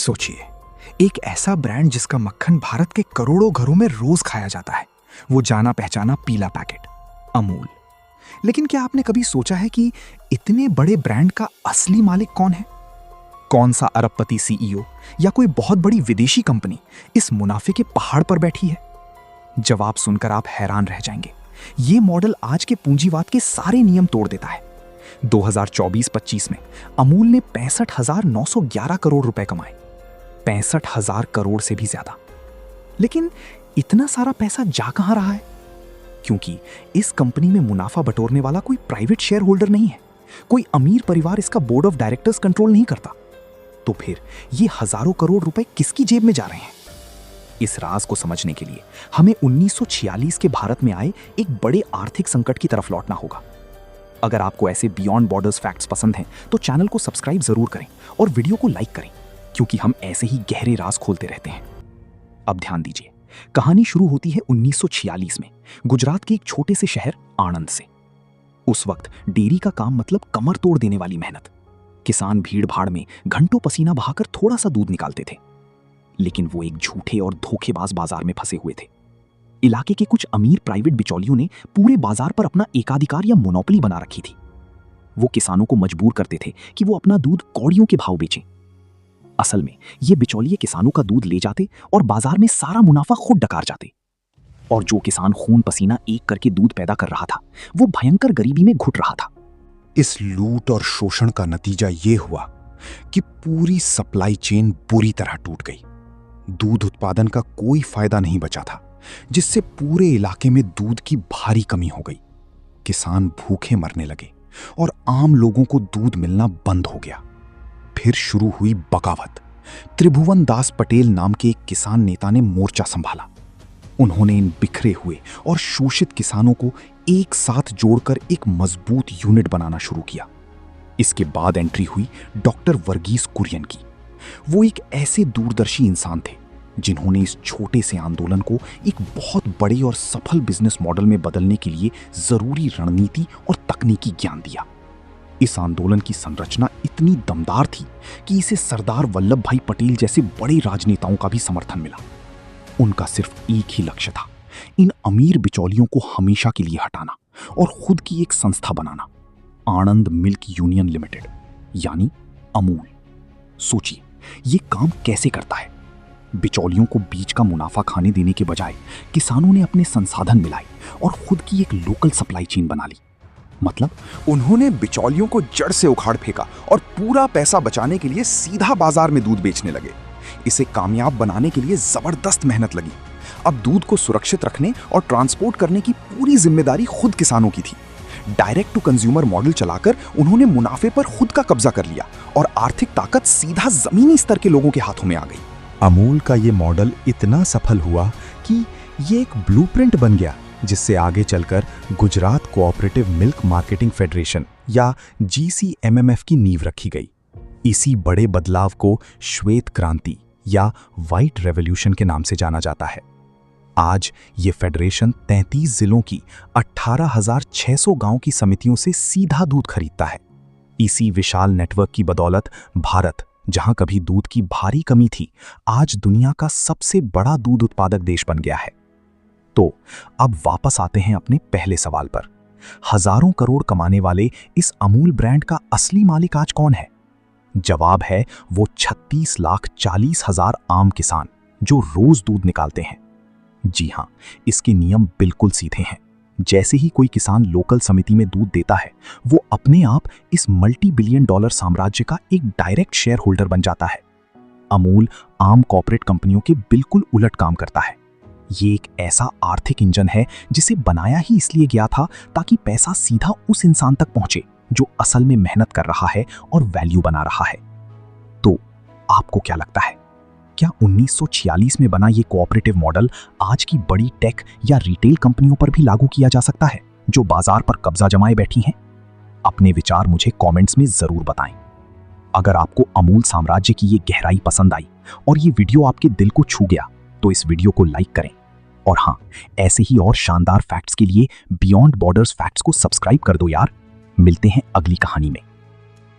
सोचिए, एक ऐसा ब्रांड जिसका मक्खन भारत के करोड़ों घरों में रोज खाया जाता है, वो जाना पहचाना पीला पैकेट, अमूल। लेकिन क्या आपने कभी सोचा है कि इतने बड़े ब्रांड का असली मालिक कौन है? कौन सा अरबपति सीईओ या कोई बहुत बड़ी विदेशी कंपनी इस मुनाफे के पहाड़ पर बैठी है? जवाब सुनकर आप हैरान रह जाएंगे। ये मॉडल आज के पूंजीवाद के सारे नियम तोड़ देता है। 2024-25 में अमूल ने 65,911 करोड़ रुपए कमाए, 65,000 करोड़ से भी ज्यादा। लेकिन इतना सारा पैसा जा कहां रहा है? क्योंकि इस कंपनी में मुनाफा बटोरने वाला कोई प्राइवेट शेयर होल्डर नहीं है, कोई अमीर परिवार इसका बोर्ड ऑफ डायरेक्टर्स कंट्रोल नहीं करता। तो फिर ये हजारों करोड़ रुपए किसकी जेब में जा रहे हैं? इस राज को समझने के लिए हमें 1946 के भारत में आए एक बड़े आर्थिक संकट की तरफ लौटना होगा। अगर आपको ऐसे बियॉन्ड बॉर्डर्स फैक्ट्स पसंद हैं तो चैनल को सब्सक्राइब जरूर करें और वीडियो को लाइक करें, क्योंकि हम ऐसे ही गहरे राज खोलते रहते हैं। अब ध्यान दीजिए, कहानी शुरू होती है 1946 में गुजरात के एक छोटे से शहर आणंद से। उस वक्त डेयरी का काम मतलब कमर तोड़ देने वाली मेहनत। किसान भीड़ भाड़ में घंटों पसीना बहाकर थोड़ा सा दूध निकालते थे, लेकिन वो एक झूठे और धोखेबाज बाजार में फंसे हुए थे। इलाके के कुछ अमीर प्राइवेट बिचौलियों ने पूरे बाजार पर अपना एकाधिकार या मोनोपोली बना रखी थी। वो किसानों को मजबूर करते थे कि वो अपना दूध कौड़ियों के भाव बेचें। असल में ये बिचौलिए किसानों का दूध ले जाते और बाजार में सारा मुनाफा खुद डकार जाते। और जो किसान खून पसीना एक करके दूध पैदा कर रहा था, वो भयंकर गरीबी में घुट रहा था। इस लूट और शोषण का नतीजा ये हुआ कि पूरी सप्लाई चेन बुरी तरह टूट गई। दूध उत्पादन का कोई फायदा नहीं बचा था, जिससे पूरे इलाके में दूध की भारी कमी हो गई। किसान भूखे मरने लगे और आम लोगों को दूध मिलना बंद हो गया। फिर शुरू हुई बगावत। त्रिभुवन दास पटेल नाम के एक किसान नेता ने मोर्चा संभाला। उन्होंने इन बिखरे हुए और शोषित किसानों को एक साथ जोड़कर एक मजबूत यूनिट बनाना शुरू किया। इसके बाद एंट्री हुई डॉक्टर वर्गीस कुरियन की। वो एक ऐसे दूरदर्शी इंसान थे जिन्होंने इस छोटे से आंदोलन को एक बहुत बड़े और सफल बिजनेस मॉडल में बदलने के लिए जरूरी रणनीति और तकनीकी ज्ञान दिया। इस आंदोलन की संरचना इतनी दमदार थी कि इसे सरदार वल्लभ भाई पटेल जैसे बड़े राजनेताओं का भी समर्थन मिला। उनका सिर्फ एक ही लक्ष्य था, इन अमीर बिचौलियों को हमेशा के लिए हटाना और खुद की एक संस्था बनाना, आणंद मिल्क यूनियन लिमिटेड, यानी अमूल। सोचिए, ये काम कैसे करता है? बिचौलियों को बीच का मुनाफा खाने देने के बजाय किसानों ने अपने संसाधन मिलाए और खुद की एक लोकल सप्लाई चेन बना ली। मतलब उन्होंने बिचौलियों को जड़ से उखाड़ फेंका और पूरा पैसा बचाने के लिए सीधा बाजार में दूध बेचने लगे। इसे कामयाब बनाने के लिए जबरदस्त मेहनत लगी। अब दूध को सुरक्षित रखने और ट्रांसपोर्ट करने की पूरी जिम्मेदारी खुद किसानों की थी। डायरेक्ट टू कंज्यूमर मॉडल चलाकर उन्होंने मुनाफे पर खुद का कब्जा कर लिया और आर्थिक ताकत सीधा जमीनी स्तर के लोगों के हाथों में आ गई। अमूल का ये मॉडल इतना सफल हुआ कि ये एक ब्लूप्रिंट बन गया, जिससे आगे चलकर Gujarat cooperative milk marketing federation या GCMMF की नींव रखी गई। इसी बड़े बदलाव को श्वेत क्रांति या व्हाइट रेवोल्यूशन के नाम से जाना जाता है। आज ये फेडरेशन 33 जिलों की 18,600 गांव की समितियों से सीधा दूध खरीदता है। इसी विशाल नेटवर्क की बदौलत भारत, जहां कभी दूध की भारी कमी थी, आज दुनिया का सबसे बड़ा दूध उत्पादक देश बन गया है। तो अब वापस आते हैं अपने पहले सवाल पर। हजारों करोड़ कमाने वाले इस अमूल ब्रांड का असली मालिक आज कौन है? जवाब है वो 36,40,000 आम किसान जो रोज दूध निकालते हैं। जी हां, इसके नियम बिल्कुल सीधे हैं। जैसे ही कोई किसान लोकल समिति में दूध देता है, वो अपने आप इस मल्टी बिलियन डॉलर साम्राज्य का एक डायरेक्ट शेयर होल्डर बन जाता है। अमूल आम कॉर्पोरेट कंपनियों के बिल्कुल उलट काम करता है। ये एक ऐसा आर्थिक इंजन है जिसे बनाया ही इसलिए गया था ताकि पैसा सीधा उस इंसान तक पहुंचे जो असल में मेहनत कर रहा है और वैल्यू बना रहा है। तो आपको क्या लगता है, क्या 1946 में बना ये कोऑपरेटिव मॉडल आज की बड़ी टेक या रिटेल कंपनियों पर भी लागू किया जा सकता है जो बाजार पर कब्जा जमाए बैठी हैं? अपने विचार मुझे कमेंट्स में जरूर बताएं। अगर आपको अमूल साम्राज्य की ये गहराई पसंद आई और ये वीडियो आपके दिल को छू गया तो इस वीडियो को लाइक करें। और हाँ, ऐसे ही और शानदार फैक्ट्स के लिए बियॉन्ड बॉर्डर्स फैक्ट्स को सब्सक्राइब कर दो यार। मिलते हैं अगली कहानी में।